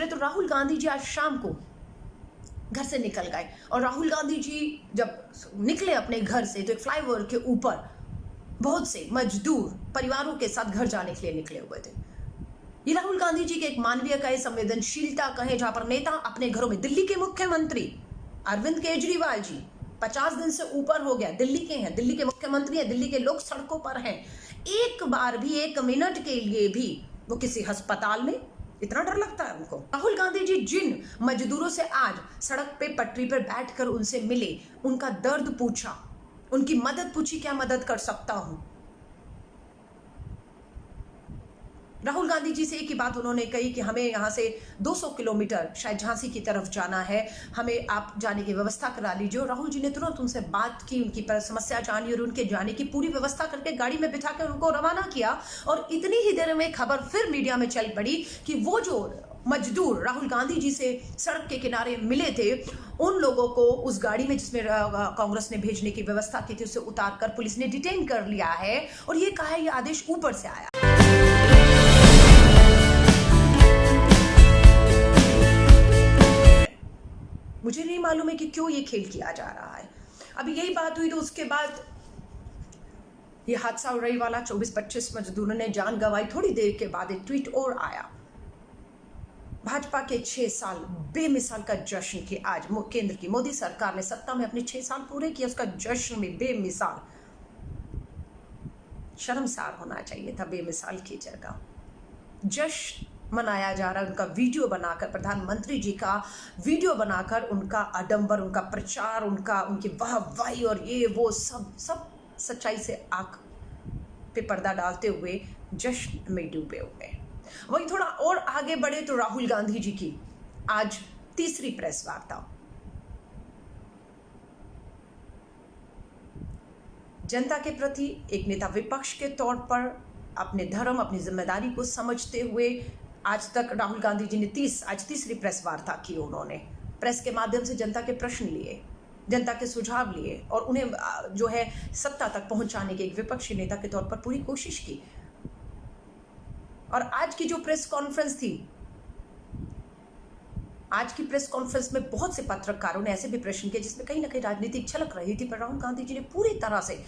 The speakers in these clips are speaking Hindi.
रहे तो राहुल गांधी जी आज शाम को घर से निकल गए। और राहुल गांधी जी जब निकले अपने घर से तो एक फ्लाईओवर के ऊपर बहुत से मजदूर परिवारों के साथ घर जाने के लिए निकले हुए थे। ये राहुल गांधी जी के एक मानवीय कहे, संवेदनशीलता कहे, जहां पर नेता अपने घरों में, दिल्ली के मुख्यमंत्री अरविंद केजरीवाल जी 50 दिन से ऊपर हो गया दिल्ली के हैं, दिल्ली के मुख्यमंत्री हैं, दिल्ली के लोग सड़कों पर हैं। एक बार भी, एक मिनट के लिए भी वो किसी अस्पताल में, इतना डर लगता है उनको। राहुल गांधी जी जिन मजदूरों से आज सड़क पे पटरी पर बैठकर उनसे मिले, उनका दर्द पूछा, उनकी मदद पूछी, क्या मदद कर सकता हूं। राहुल गांधी जी से एक ही बात उन्होंने कही कि हमें यहाँ से 200 किलोमीटर शायद झांसी की तरफ जाना है, हमें आप जाने की व्यवस्था करा लीजिए। और राहुल जी ने तुरंत उनसे बात की, उनकी समस्या जानी और उनके जाने की पूरी व्यवस्था करके गाड़ी में बिठाकर उनको रवाना किया। और इतनी ही देर में खबर फिर मीडिया में चल पड़ी कि वो जो मजदूर राहुल गांधी जी से सड़क के किनारे मिले थे, उन लोगों को उस गाड़ी में जिसमें कांग्रेस ने भेजने की व्यवस्था की थी, उसे उतार कर पुलिस ने डिटेन कर लिया है। और ये कहा है, ये आदेश ऊपर से आया। मुझे नहीं मालूम है कि क्यों ये खेल किया जा रहा है। अभी यही बात हुई तो उसके बाद ये हादसा उड़ई वाला 24-25 मजदूरों ने जान गंवाई। थोड़ी देर के बाद एक ट्वीट और आया, भाजपा के 6 साल बेमिसाल का जश्न कि आज केंद्र की मोदी सरकार ने सत्ता में अपने 6 साल पूरे किए, उसका जश्न में बेमिसाल, शर्मसार होना चाहिए था बेमिसाल की जगह, जश्न मनाया जा रहा है। उनका वीडियो बनाकर, प्रधानमंत्री जी का वीडियो बनाकर उनका आडंबर, उनका प्रचार, उनकी वाहवाही और ये वो सब सच्चाई से आंख पे पर्दा डालते हुए जश्न में डूबे हुए। वहीं थोड़ा और आगे बढ़े तो राहुल गांधी जी की आज तीसरी प्रेस वार्ता। जनता के प्रति एक नेता विपक्ष के तौर पर अपने धर्म, अपनी जिम्मेदारी को समझते हुए आज तक राहुल गांधी जी ने आज तीसरी प्रेस वार्ता की। उन्होंने प्रेस के माध्यम से जनता के प्रश्न लिए, जनता के सुझाव लिए और उन्हें जो है सत्ता तक पहुंचाने के एक विपक्षी नेता के तौर पर पूरी कोशिश की। और आज की जो प्रेस कॉन्फ्रेंस थी, आज की प्रेस कॉन्फ्रेंस में बहुत से पत्रकारों ने ऐसे भी प्रश्न किए जिसमें कहीं ना कहीं राजनीतिक झलक रही थी, पर राहुल गांधी जी ने पूरी तरह से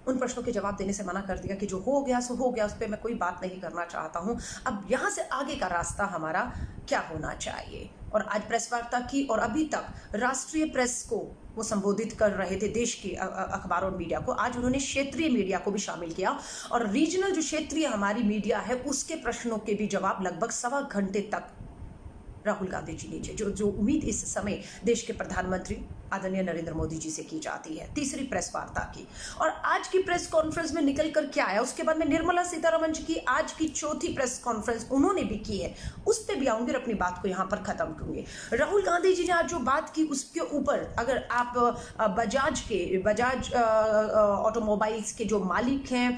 उन प्रश्नों के जवाब देने से मना कर दिया कि जो हो गया सो हो गया, उस पर मैं कोई बात नहीं करना चाहता हूं। अब यहां से आगे का रास्ता हमारा क्या होना चाहिए। और आज प्रेस वार्ता की और अभी तक राष्ट्रीय प्रेस को वो संबोधित कर रहे थे, देश की अखबारों और मीडिया को। आज उन्होंने क्षेत्रीय मीडिया को भी शामिल किया और रीजनल जो क्षेत्रीय हमारी मीडिया है उसके प्रश्नों के भी जवाब लगभग 1.25 घंटे तक राहुल गांधी जी ने जो उम्मीद इस समय देश के प्रधानमंत्री आदरणीय नरेंद्र मोदी जी से की जाती है, तीसरी प्रेस वार्ता की। और आज की प्रेस कॉन्फ्रेंस में निकल कर क्या आया, उसके बाद में निर्मला सीतारमण जी की आज की चौथी प्रेस कॉन्फ्रेंस उन्होंने भी की है, उस पर भी आऊंगी और अपनी बात को यहां पर खत्म करूंगी। राहुल गांधी जी ने आज जो बात की उसके ऊपर अगर आप बजाज ऑटोमोबाइल्स के जो मालिक हैं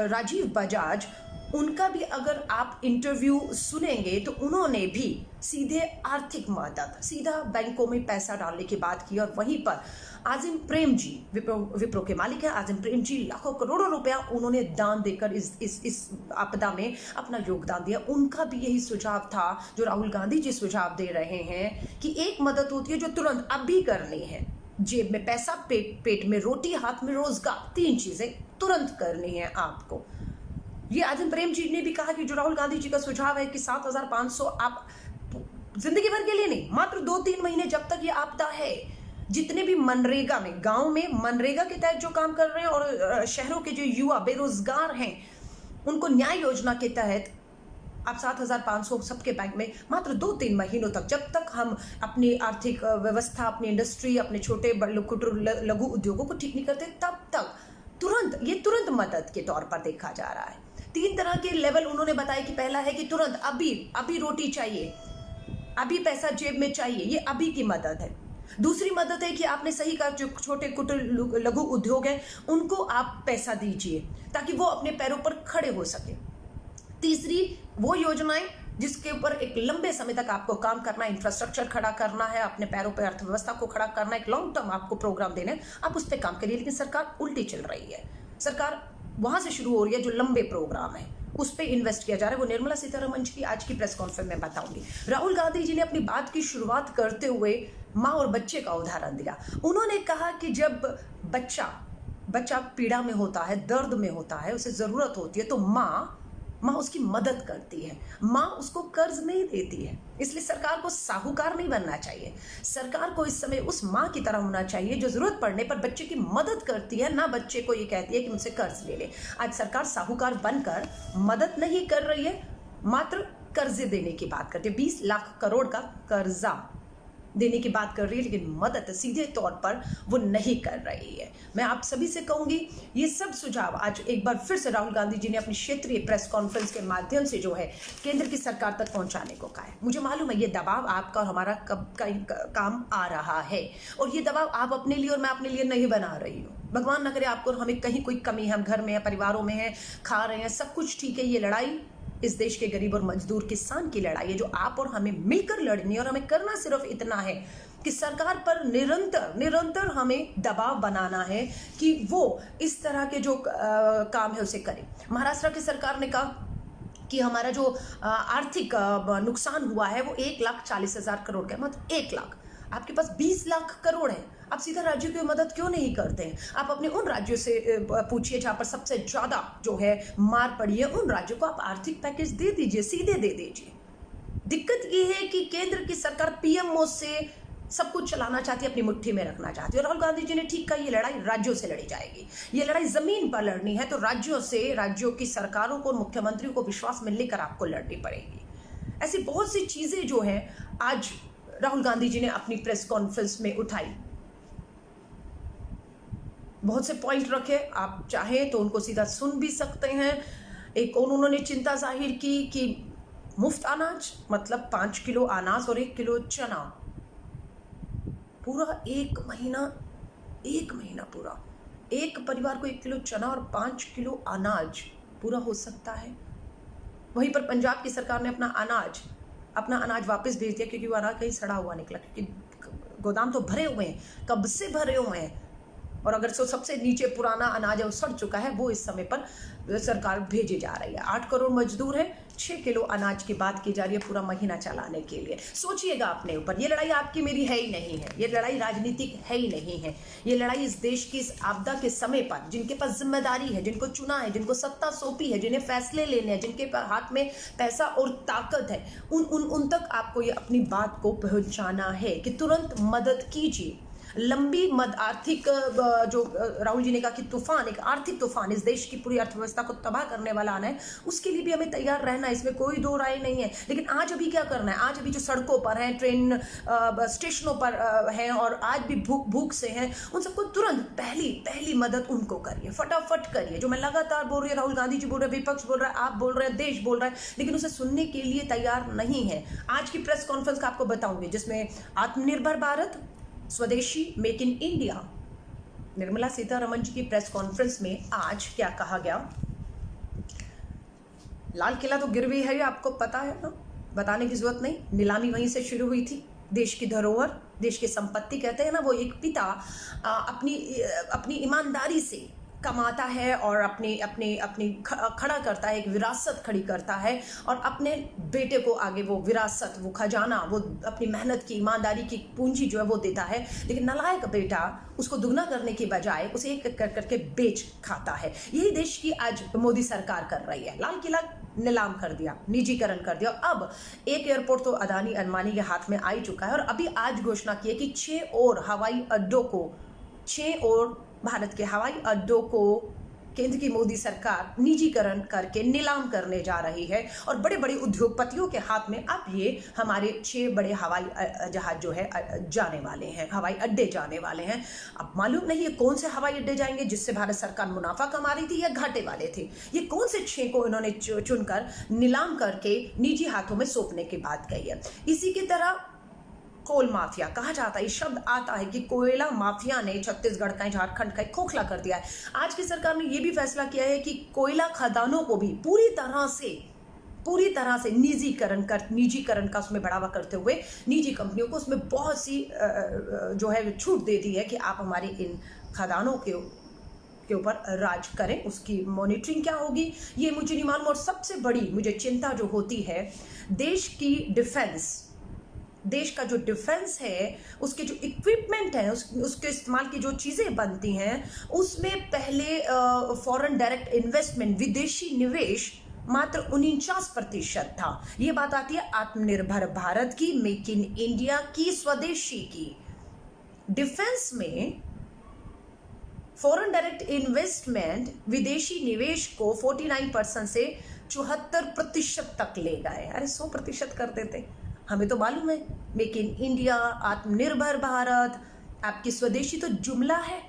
राजीव बजाज, उनका भी अगर आप इंटरव्यू सुनेंगे तो उन्होंने भी सीधे आर्थिक मदद, सीधा बैंकों में पैसा डालने की बात की। और वहीं पर आजिम प्रेम जी, विप्रो के मालिक हैं आजिम प्रेम जी, लाखों करोड़ों रुपया उन्होंने दान देकर इस आपदा में अपना योगदान दिया। उनका भी यही सुझाव था जो राहुल गांधी जी सुझाव दे रहे हैं कि एक मदद होती है जो तुरंत अभी करनी है, जेब में पैसा, पेट में रोटी, हाथ में रोजगार, 3 चीजें तुरंत करनी है आपको। ये आजिम प्रेम जी ने भी कहा कि जो राहुल गांधी जी का सुझाव है कि 7,500 आप जिंदगी भर के लिए नहीं, मात्र 2-3 महीने जब तक ये आपदा है, जितने भी मनरेगा में, गांव में मनरेगा के तहत जो काम कर रहे हैं और शहरों के जो युवा बेरोजगार हैं उनको न्याय योजना के तहत आप 7,500 सबके बैंक में मात्र 2-3 महीनों तक, जब तक हम अपनी आर्थिक व्यवस्था, अपनी इंडस्ट्री, अपने छोटे लघु उद्योगों को ठीक नहीं करते, तब तक तुरंत मदद के तौर पर देखा जा रहा है। 3 तरह के लेवल उन्होंने बताया कि पहला है कि तुरंत अभी रोटी चाहिए, अभी पैसा जेब में चाहिए, ये अभी की मदद है। दूसरी मदद है कि आपने सही कहा, जो छोटे कुटीर लघु उद्योग हैं उनको आप पैसा दीजिए ताकि वो अपने पैरों पर खड़े हो सके। तीसरी वो योजनाएं जिसके ऊपर एक लंबे समय तक आपको काम करना है, इंफ्रास्ट्रक्चर खड़ा करना है, अपने पैरों पर अर्थव्यवस्था को खड़ा करना है, एक लॉन्ग टर्म आपको प्रोग्राम देना है, आप उस पर काम करिए। लेकिन सरकार उल्टी चल रही है, सरकार वहां से शुरू हो रही है जो लंबे प्रोग्राम है उस पर इन्वेस्ट किया जा रहा है। वो निर्मला सीतारमण जी की आज की प्रेस कॉन्फ्रेंस में बताऊंगी। राहुल गांधी जी ने अपनी बात की शुरुआत करते हुए माँ और बच्चे का उदाहरण दिया। उन्होंने कहा कि जब बच्चा पीड़ा में होता है, दर्द में होता है, उसे जरूरत होती है, तो माँ उसकी मदद करती है, माँ उसको कर्ज नहीं देती है। इसलिए सरकार को साहूकार नहीं बनना चाहिए। सरकार को इस समय उस माँ की तरह होना चाहिए जो जरूरत पड़ने पर बच्चे की मदद करती है, ना बच्चे को ये कहती है कि मुझसे कर्ज ले ले। आज सरकार साहूकार बनकर मदद नहीं कर रही है, मात्र कर्जे देने की बात करती है। 20 लाख करोड़ का कर्जा देने की बात कर रही है, लेकिन मदद सीधे तौर पर वो नहीं कर रही है। मैं आप सभी से कहूंगी, ये सब सुझाव आज एक बार फिर से राहुल गांधी जी ने अपनी क्षेत्रीय प्रेस कॉन्फ्रेंस के माध्यम से जो है केंद्र की सरकार तक पहुंचाने को कहा है। मुझे मालूम है ये दबाव आपका और हमारा कब का काम आ रहा है, और ये दबाव आप अपने लिए और मैं अपने लिए नहीं बना रही हूँ। भगवान न करे आपको और हमें कहीं कोई कमी है, हम घर में है, परिवारों में है, खा रहे हैं, सब कुछ ठीक है। ये लड़ाई इस देश के गरीब और मजदूर किसान की लड़ाई है, जो आप और हमें मिलकर लड़नी है। और हमें करना सिर्फ इतना है कि सरकार पर निरंतर हमें दबाव बनाना है कि वो इस तरह के जो काम है उसे करे। महाराष्ट्र की सरकार ने कहा कि हमारा जो आर्थिक नुकसान हुआ है वो 1,40,000 करोड़ का, मतलब 1 लाख। आपके पास 20 लाख करोड़ है, आप सीधा राज्यों की मदद क्यों नहीं करते हैं? आप अपने उन राज्यों से पूछिए जहां पर सबसे ज्यादा जो है मार पड़ी है, उन राज्यों को आप आर्थिक पैकेज दे दीजिए, सीधे दे दीजिए। दिक्कत यह है कि केंद्र की सरकार पीएमओ से सब कुछ चलाना चाहती है, अपनी मुट्ठी में रखना चाहती है। और राहुल गांधी जी ने ठीक कहा, ये लड़ाई राज्यों से लड़ी जाएगी, ये लड़ाई जमीन पर लड़नी है, तो राज्यों की सरकारों को, मुख्यमंत्रियों को विश्वास में लेकर आपको लड़नी पड़ेगी। ऐसी बहुत सी चीजें जो है आज राहुल गांधी जी ने अपनी प्रेस कॉन्फ्रेंस में उठाई। बहुत से पॉइंट रखे, आप चाहें तो उनको सीधा सुन भी सकते हैं। एक और उन्होंने चिंता जाहिर की कि मुफ्त अनाज, मतलब 5 किलो अनाज और 1 किलो चना, पूरा एक महीना पूरा एक परिवार को 1 किलो चना और 5 किलो अनाज पूरा हो सकता है। वहीं पर पंजाब की सरकार ने अपना अनाज वापस भेज दिया, क्योंकि वो अनाज कहीं सड़ा हुआ निकला, क्योंकि गोदाम तो भरे हुए हैं, कब से भरे हुए हैं। और अगर सबसे नीचे पुराना अनाज है वो सड़ चुका है, वो इस समय पर सरकार भेजी जा रही है। 8 करोड़ मजदूर है, 6 किलो अनाज की बात की जा रही है पूरा महीना चलाने के लिए। सोचिएगा अपने ऊपर, ये लड़ाई आपकी मेरी है ही नहीं है, ये लड़ाई राजनीतिक है ही नहीं है। ये लड़ाई इस देश की इस आपदा के समय पर जिनके पास जिम्मेदारी है, जिनको चुना है, जिनको सत्ता सौंपी है, जिन्हें फैसले लेने हैं, जिनके हाथ में पैसा और ताकत है, उन तक आपको ये अपनी बात को पहुंचाना है कि तुरंत मदद कीजिए। लंबी आर्थिक जो राहुल जी ने कहा कि तूफान, एक आर्थिक तूफान इस देश की पूरी अर्थव्यवस्था को तबाह करने वाला आना है, उसके लिए भी हमें तैयार रहना है, इसमें कोई दो राय नहीं है। लेकिन आज अभी क्या करना है? आज अभी जो सड़कों पर हैं, ट्रेन स्टेशनों पर हैं और आज भी भूख से हैं, उन सबको तुरंत पहली मदद उनको करिए, फटाफट करिए। जो मैं लगातार बोल रही हूँ, राहुल गांधी जी बोल रहे हैं, विपक्ष बोल रहा है, आप बोल रहे हैं, देश बोल रहा है, लेकिन उसे सुनने के लिए तैयार नहीं है। आज की प्रेस कॉन्फ्रेंस का आपको बताऊंगी, जिसमें आत्मनिर्भर भारत, स्वदेशी, make in India, Nirmala Sitharaman ji की प्रेस कॉन्फ्रेंस में आज क्या कहा गया। लाल किला तो गिरवी है, आपको पता है ना, बताने की जरूरत नहीं। नीलामी वहीं से शुरू हुई थी। देश की धरोहर, देश की संपत्ति कहते हैं ना, वो एक पिता अपनी ईमानदारी से कमाता है और अपनी खड़ा करता है, एक विरासत खड़ी करता है और अपने बेटे को आगे वो विरासत, वो खजाना, वो अपनी मेहनत की, ईमानदारी की पूंजी जो है वो देता है। लेकिन नालायक बेटा उसको दुगना करने की बजाय उसे एक करके बेच खाता है। यही देश की आज मोदी सरकार कर रही है। लाल किला नीलाम कर दिया, निजीकरण कर दिया। अब एक एयरपोर्ट तो अदानी अंबानी के हाथ में आ ही चुका है और अभी आज घोषणा की है कि 6 और हवाई अड्डों को, 6 और भारत के हवाई अड्डों को केंद्र की मोदी सरकार निजीकरण करके नीलाम करने जा रही है और बड़े बड़े उद्योगपतियों के हाथ में अब ये हमारे 6 बड़े हवाई जहाज जो है जाने वाले हैं, हवाई अड्डे जाने वाले हैं। अब मालूम नहीं है कौन से हवाई अड्डे जाएंगे जिससे भारत सरकार मुनाफा कमा रही थी या घाटे वाले थे। ये कौन से 6 को इन्होंने चुनकर नीलाम करके निजी हाथों में सौंपने की बात कही है। इसी की तरह कोल माफिया कहा जाता है, शब्द आता है कि कोयला माफिया ने छत्तीसगढ़ का, झारखंड का खोखला कर दिया है। आज की सरकार ने यह भी फैसला किया है कि कोयला खदानों को भी पूरी तरह से निजीकरण का उसमें बढ़ावा करते हुए निजी कंपनियों को उसमें बहुत सी जो है छूट दे दी है कि आप हमारे इन खदानों के के ऊपर राज करें, उसकी मॉनिटरिंग क्या होगी ये मुझे नहीं मालूम। और सबसे बड़ी मुझे चिंता जो होती है देश की डिफेंस, देश का जो डिफेंस है उसके जो इक्विपमेंट है उसके इस्तेमाल की जो चीज़ें बनती हैं उसमें पहले फॉरेन डायरेक्ट इन्वेस्टमेंट, विदेशी निवेश मात्र 49% था। ये बात आती है आत्मनिर्भर भारत की, मेक इन इंडिया की, स्वदेशी की। डिफेंस में फॉरेन डायरेक्ट इन्वेस्टमेंट, विदेशी निवेश को 49% से 74% तक ले गए। अरे 100% कर देते। हमें तो मालूम है मेक इन इंडिया, आत्मनिर्भर भारत, आपकी स्वदेशी तो जुमला है।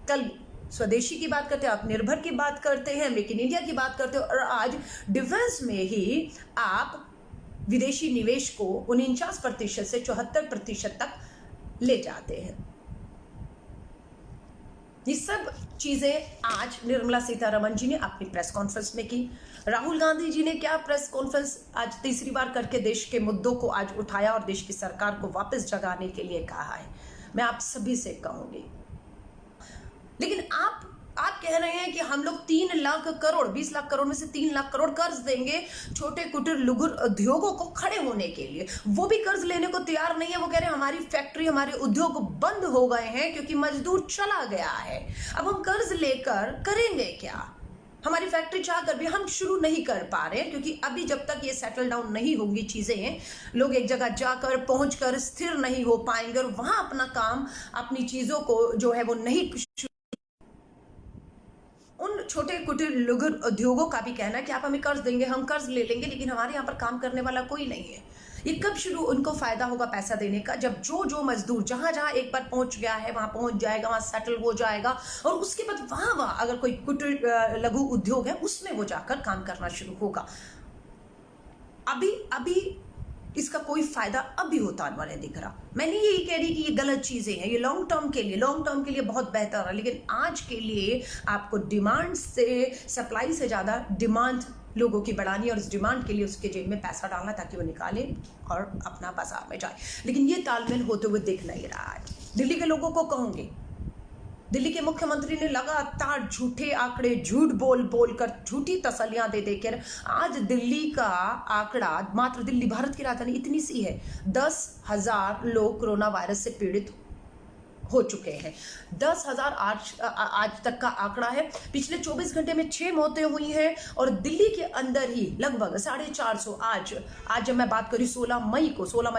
कल स्वदेशी की बात करते हैं, आत्मनिर्भर की बात करते हैं, मेक इन इंडिया की बात करते हो, और आज डिफेंस में ही आप विदेशी निवेश को 49% से 74% तक ले जाते हैं। ये सब चीजें आज निर्मला सीतारमण जी ने अपनी प्रेस कॉन्फ्रेंस में की। राहुल गांधी जी ने क्या प्रेस कॉन्फ्रेंस आज तीसरी बार करके देश के मुद्दों को आज उठाया और देश की सरकार को वापस जगाने के लिए कहा है। मैं आप सभी से कहूंगी, लेकिन आप कह रहे हैं कि हम लोग 3 लाख करोड़, 20 लाख करोड़ में से 3 लाख करोड़ कर्ज देंगे छोटे कुटीर लघु उद्योगों को खड़े होने के लिए। वो भी कर्ज लेने को तैयार नहीं है। वो कह रहे हैं हमारी फैक्ट्री, हमारे उद्योग बंद हो गए हैं क्योंकि मजदूर चला गया है। अब हम कर्ज लेकर करेंगे क्या? हमारी फैक्ट्री चाहकर भी हम शुरू नहीं कर पा रहे हैं क्योंकि अभी जब तक ये सेटल डाउन नहीं होंगी चीजें, लोग एक जगह जाकर पहुंचकर स्थिर नहीं हो पाएंगे और वहां अपना काम, अपनी चीजों को जो है वो नहीं। उन छोटे कुटीर लघु उद्योगों का भी कहना है कि आप हमें कर्ज देंगे, हम कर्ज ले लेंगे, लेकिन हमारे यहाँ पर काम करने वाला कोई नहीं है। ये कब शुरू उनको फायदा होगा पैसा देने का? जब जो मजदूर जहां जहां एक बार पहुंच गया है वहां पहुंच जाएगा, वहां सेटल हो जाएगा, और उसके बाद वहां अगर कोई कुटीर लघु उद्योग है उसमें वो जाकर काम करना शुरू होगा। अभी इसका कोई फायदा अभी होता हुआ नहीं दिख रहा। मैं नहीं यही कह रही कि ये गलत चीजें हैं, ये लॉन्ग टर्म के लिए बहुत बेहतर है, लेकिन आज के लिए आपको डिमांड से, सप्लाई से ज्यादा डिमांड लोगों की बढ़ानी और उस डिमांड के लिए उसके जेब में पैसा डालना ताकि वो निकाले और अपना बाजार में जाए। लेकिन ये तालमेल होते हुए दिख नहीं रहा है। दिल्ली के लोगों को कहूंगी, दिल्ली के मुख्यमंत्री ने लगातार झूठे आंकड़े, झूठ बोल कर, झूठी तसल्लियां दे देकर आज दिल्ली का आंकड़ा, मात्र दिल्ली भारत की राजधानी इतनी सी है, 10,000 लोग कोरोना वायरस से पीड़ित हो चुके हैं। 10,000 आज तक का आंकड़ा है। पिछले 24 घंटे में 6 मौतें हुई हैं और दिल्ली के अंदर ही लगभग 450, आज जब मैं बात करी 16 मई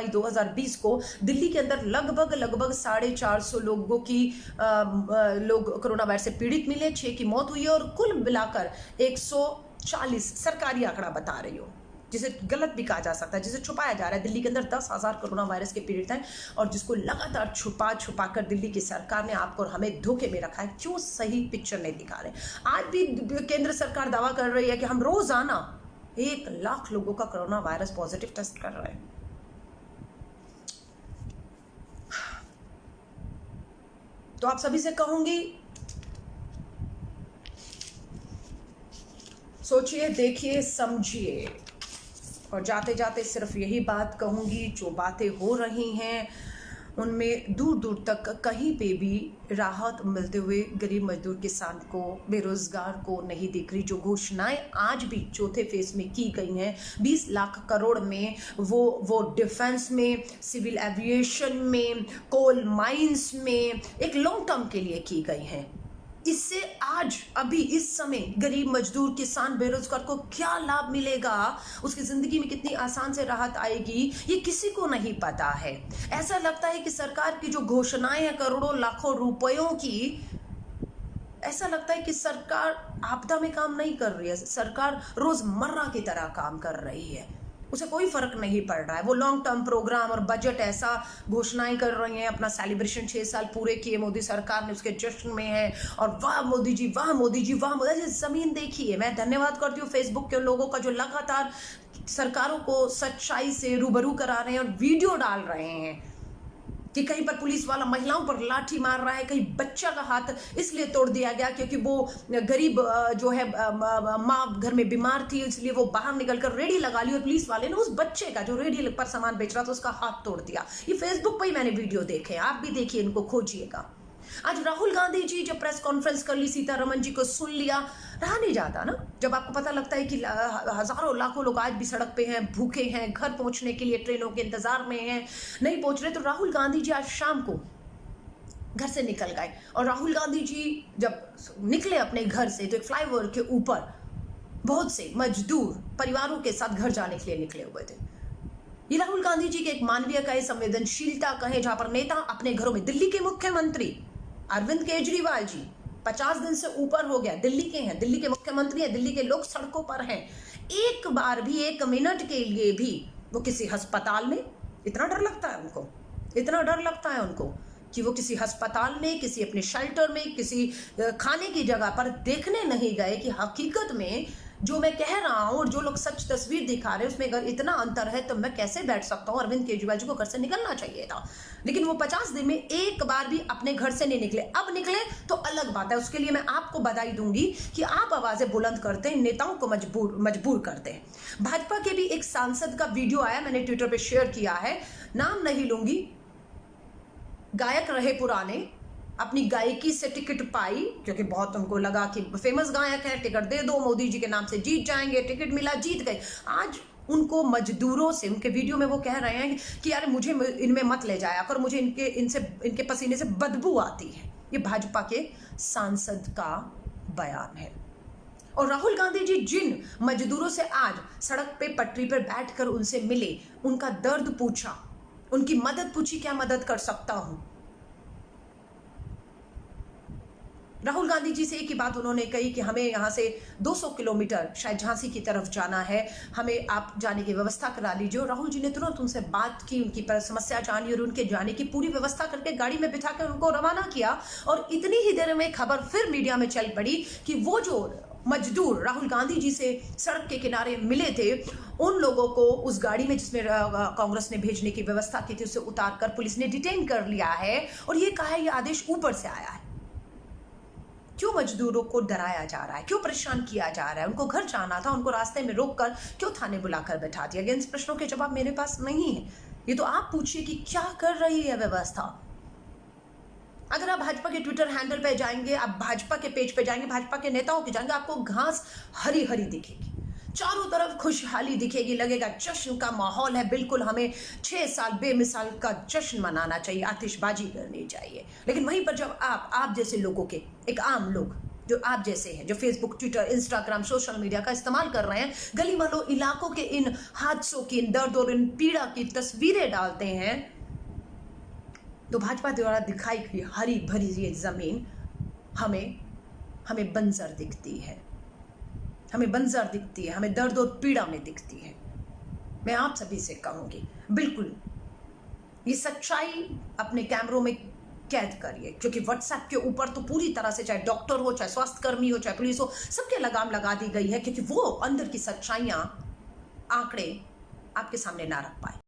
2020 को दिल्ली के अंदर लगभग 450 लोगों की लोग कोरोना वायरस से पीड़ित मिले, 6 की मौत हुई है और कुल मिलाकर 140, सरकारी आंकड़ा बता रही हूँ, जिसे गलत भी कहा जा सकता है, जिसे छुपाया जा रहा है। दिल्ली के अंदर 10,000 कोरोना वायरस के पीड़ित हैं और जिसको लगातार छुपा कर दिल्ली की सरकार ने आपको और हमें धोखे में रखा है। क्यों सही पिक्चर नहीं दिखा रहे? आज भी केंद्र सरकार दावा कर रही है कि हम रोजाना 1 लाख लोगों का कोरोना वायरस पॉजिटिव टेस्ट कर रहे हैं। तो आप सभी से कहूंगी, सोचिए, देखिए, समझिए, और जाते जाते सिर्फ यही बात कहूंगी, जो बातें हो रही हैं उनमें दूर दूर तक कहीं पे भी राहत मिलते हुए गरीब मजदूर किसान को, बेरोजगार को नहीं दिख रही। जो घोषणाएं आज भी चौथे फेज में की गई हैं 20 लाख करोड़ में, वो डिफेंस में, सिविल एविएशन में, कोल माइंस में, एक लॉन्ग टर्म के लिए की गई हैं। इससे आज अभी इस समय गरीब मजदूर किसान बेरोजगार को क्या लाभ मिलेगा, उसकी जिंदगी में कितनी आसान से राहत आएगी, ये किसी को नहीं पता है। ऐसा लगता है कि सरकार की जो घोषणाएं हैं करोड़ों लाखों रुपयों की, ऐसा लगता है कि सरकार आपदा में काम नहीं कर रही है, सरकार रोजमर्रा की तरह काम कर रही है, उसे कोई फर्क नहीं पड़ रहा है। वो लॉन्ग टर्म प्रोग्राम और बजट ऐसा घोषणाएं कर रही हैं, अपना सेलिब्रेशन 6 साल पूरे किए मोदी सरकार ने, उसके जश्न में है, और वाह मोदी जी, वाह मोदी जी, वाह मोदी जी। जमीन देखिए, मैं धन्यवाद करती हूँ फेसबुक के लोगों का जो लगातार सरकारों को सच्चाई से रूबरू करा रहे हैं और वीडियो डाल रहे हैं कि कहीं पर पुलिस वाला महिलाओं पर लाठी मार रहा है, कहीं बच्चा का हाथ इसलिए तोड़ दिया गया क्योंकि वो गरीब जो है माँ घर में बीमार थी, इसलिए वो बाहर निकलकर रेडी लगा ली और पुलिस वाले ने उस बच्चे का जो रेडी पर सामान बेच रहा था उसका हाथ तोड़ दिया। ये फेसबुक पर ही मैंने वीडियो देखे, आप भी देखिए, इनको खोजिएगा। आज राहुल गांधी जी जब प्रेस कॉन्फ्रेंस कर ली, सीतारमण जी को सुन लिया, रहा नहीं जाता ना। जब आपको पता लगता है कि हजारों लाखों लोग आज भी सड़क पे हैं, भूखे हैं, घर पहुंचने के लिए ट्रेनों के इंतजार में हैं, नहीं पहुंच रहे, तो राहुल गांधी जी आज शाम को घर से निकल गए। और राहुल गांधी जी जब निकले अपने घर से तो एक फ्लाईओवर के ऊपर बहुत से मजदूर परिवारों के साथ घर जाने के लिए निकले हुए थे। ये राहुल गांधी जी के एक मानवीय कहे, संवेदनशीलता कहे, जहां पर नेता अपने घरों में, दिल्ली के मुख्यमंत्री अरविंद केजरीवाल जी 50 दिन से ऊपर हो गया, दिल्ली के हैं, दिल्ली के मुख्यमंत्री हैं, दिल्ली के लोग सड़कों पर हैं, एक बार भी, एक मिनट के लिए भी वो किसी अस्पताल में, इतना डर लगता है उनको, इतना डर लगता है उनको कि वो किसी अस्पताल में, किसी अपने शेल्टर में, किसी खाने की जगह पर देखने नहीं गए कि हकीकत में जो मैं कह रहा हूं और जो लोग सच तस्वीर दिखा रहे हैं उसमें अगर इतना अंतर है तो मैं कैसे बैठ सकता हूं। अरविंद केजरीवाल जी को घर से निकलना चाहिए था, लेकिन वो 50 दिन में एक बार भी अपने घर से नहीं निकले। अब निकले तो अलग बात है, उसके लिए मैं आपको बधाई दूंगी कि आप आवाजें बुलंद करते हैं, नेताओं को मजबूर करते हैं। भाजपा के भी एक सांसद का वीडियो आया, मैंने ट्विटर पर शेयर किया है, नाम नहीं लूंगी, गायक रहे पुराने, अपनी गायकी से टिकट पाई क्योंकि बहुत उनको लगा कि फेमस गायक है, टिकट दे दो, मोदी जी के नाम से जीत जाएंगे, टिकट मिला, जीत गए। आज उनको मजदूरों से, उनके वीडियो में वो कह रहे हैं कि यार मुझे इनमें मत ले जाया कर, मुझे इनके पसीने से बदबू आती है। ये भाजपा के सांसद का बयान है। और राहुल गांधी जी जिन मजदूरों से आज सड़क पे पटरी पर बैठकर उनसे मिले, उनका दर्द पूछा, उनकी मदद पूछी, क्या मदद कर सकता हूं। राहुल गांधी जी से एक ही बात उन्होंने कही कि हमें यहाँ से 200 किलोमीटर शायद झांसी की तरफ जाना है, हमें आप जाने की व्यवस्था करा लीजिए। और राहुल जी ने तुरंत उनसे बात की, उनकी समस्या जानी और उनके जाने की पूरी व्यवस्था करके गाड़ी में बिठा कर उनको रवाना किया। और इतनी ही देर में खबर फिर मीडिया में चल पड़ी कि वो जो मजदूर राहुल गांधी जी से सड़क के किनारे मिले थे, उन लोगों को उस गाड़ी में जिसमें कांग्रेस ने भेजने की व्यवस्था की थी, उसे उतार कर पुलिस ने डिटेन कर लिया है। और ये कहा है ये आदेश ऊपर से आया है। क्यों मजदूरों को डराया जा रहा है, क्यों परेशान किया जा रहा है? उनको घर जाना था, उनको रास्ते में रोककर क्यों थाने बुलाकर बैठा दिया गया? इन प्रश्नों के जवाब मेरे पास नहीं है। ये तो आप पूछिए कि क्या कर रही है व्यवस्था। अगर आप भाजपा के ट्विटर हैंडल पे जाएंगे, आप भाजपा के पेज पे जाएंगे, भाजपा के नेताओं के जाएंगे, आपको घास हरी हरी दिखेगी, चारों तरफ खुशहाली दिखेगी, लगेगा जश्न का माहौल है। बिल्कुल हमें 6 साल बेमिसाल का जश्न मनाना चाहिए, आतिशबाजी करनी चाहिए। लेकिन वहीं पर जब आप जैसे लोगों के, एक आम लोग जो आप जैसे हैं, जो Facebook, Twitter, Instagram, social media का इस्तेमाल कर रहे हैं, गली मोहल्लों इलाकों के इन हादसों की, इन दर्द और इन पीड़ा की तस्वीरें डालते हैं, तो भाजपा द्वारा दिखाई गई हरी भरी ये जमीन हमें बंजर दिखती है, हमें बंजर दिखती है, हमें दर्द और पीड़ा में दिखती है। मैं आप सभी से कहूंगी, बिल्कुल ये सच्चाई अपने कैमरों में कैद करिए, क्योंकि व्हाट्सएप के ऊपर तो पूरी तरह से, चाहे डॉक्टर हो, चाहे स्वास्थ्यकर्मी हो, चाहे पुलिस हो, सबके लगाम लगा दी गई है, क्योंकि वो अंदर की सच्चाइयां, आंकड़े आपके सामने ना रख पाए।